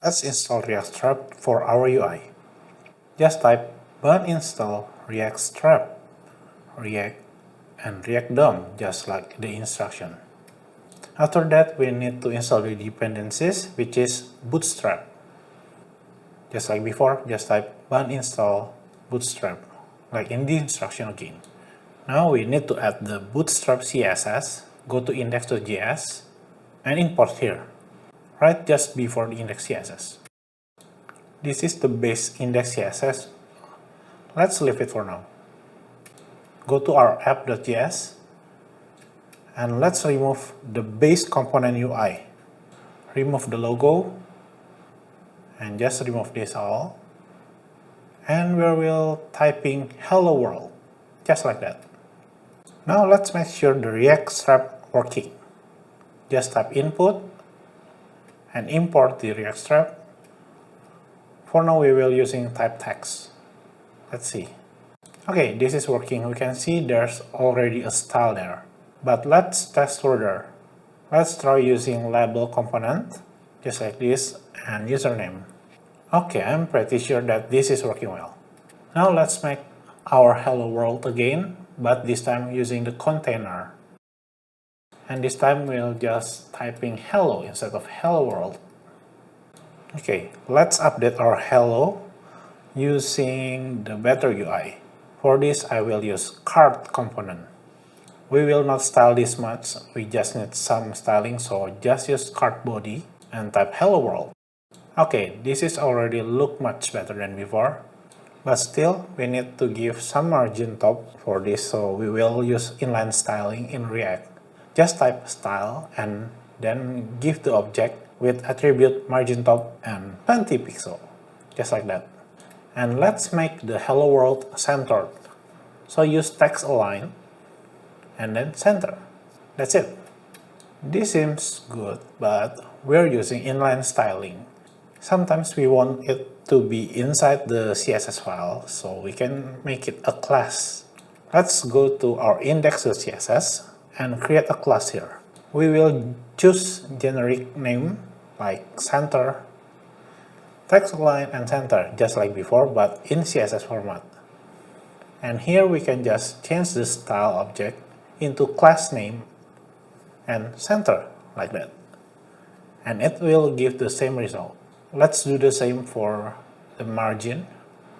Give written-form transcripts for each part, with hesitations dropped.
Let's install Reactstrap for our UI. Just type "run install Reactstrap, React and React DOM," just like the instruction. After that, we need to install the dependencies, which is Bootstrap. Just like before, just type "run install Bootstrap," like in the instruction again. Now we need to add the Bootstrap CSS, go to index.js, and import here, right just before the index CSS. This is the base index CSS. Let's leave it for now. Go to our app.js, and let's remove the base component UI. Remove the logo, and just remove this all. And we will typing "hello world," just like that. Now let's make sure the Reactstrap working. Just type input and import the Reactstrap. For now we will using type text. Let's see. Okay, this is working. We can see there's already a style there. But let's test further. Let's try using label component, just like this, and username. Okay, I'm pretty sure that this is working well. Now let's make our hello world again, but this time using the container. And this time we'll just typing hello instead of hello world. Okay, let's update our hello using the better UI. For this, I will use card component. We will not style this much, we just need some styling, so just use CardBody and type hello world. Okay, this is already look much better than before, but still we need to give some margin top for this, so we will use inline styling in React. Just type style and then give the object with attribute margin top and 20 pixel, just like that. And let's make the hello world centered. So use text align and then center. That's it. This seems good, but we're using inline styling. Sometimes we want it to be inside the CSS file, so we can make it a class. Let's go to our index.css and create a class here. We will choose generic name like center, text align and center, just like before, but in CSS format. And here we can just change the style object into class name and center, like that. And it will give the same result. Let's do the same for the margin.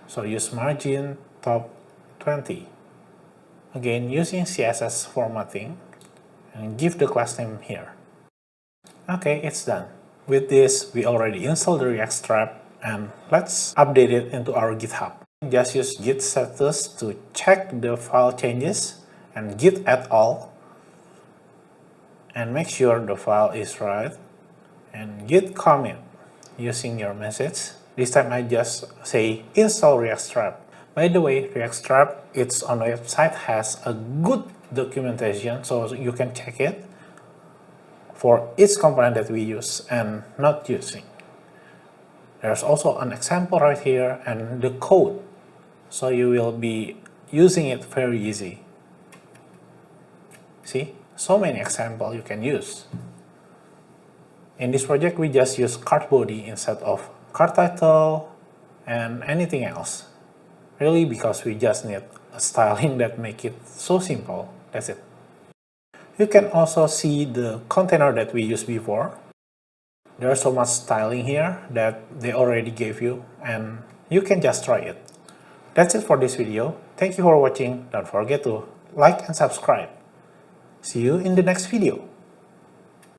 So use margin top 20. Again, using CSS formatting, and give the class name here. Okay, it's done. With this, we already installed the Reactstrap, and let's update it into our GitHub. Just use git status to check the file changes and git add all, and make sure the file is right, and git commit using your message. This time I just say install Reactstrap. By the way, Reactstrap, it's on the website, has a good documentation, so you can check it for each component that we use and not using. There's also an example right here and the code, so you will be using it very easy. See, so many examples you can use. In this project, we just use CardBody instead of card title and anything else. Really, because we just need a styling that make it so simple. That's it. You can also see the container that we used before. There's so much styling here that they already gave you, and you can just try it. That's it for this video. Thank you for watching. Don't forget to like and subscribe. See you in the next video.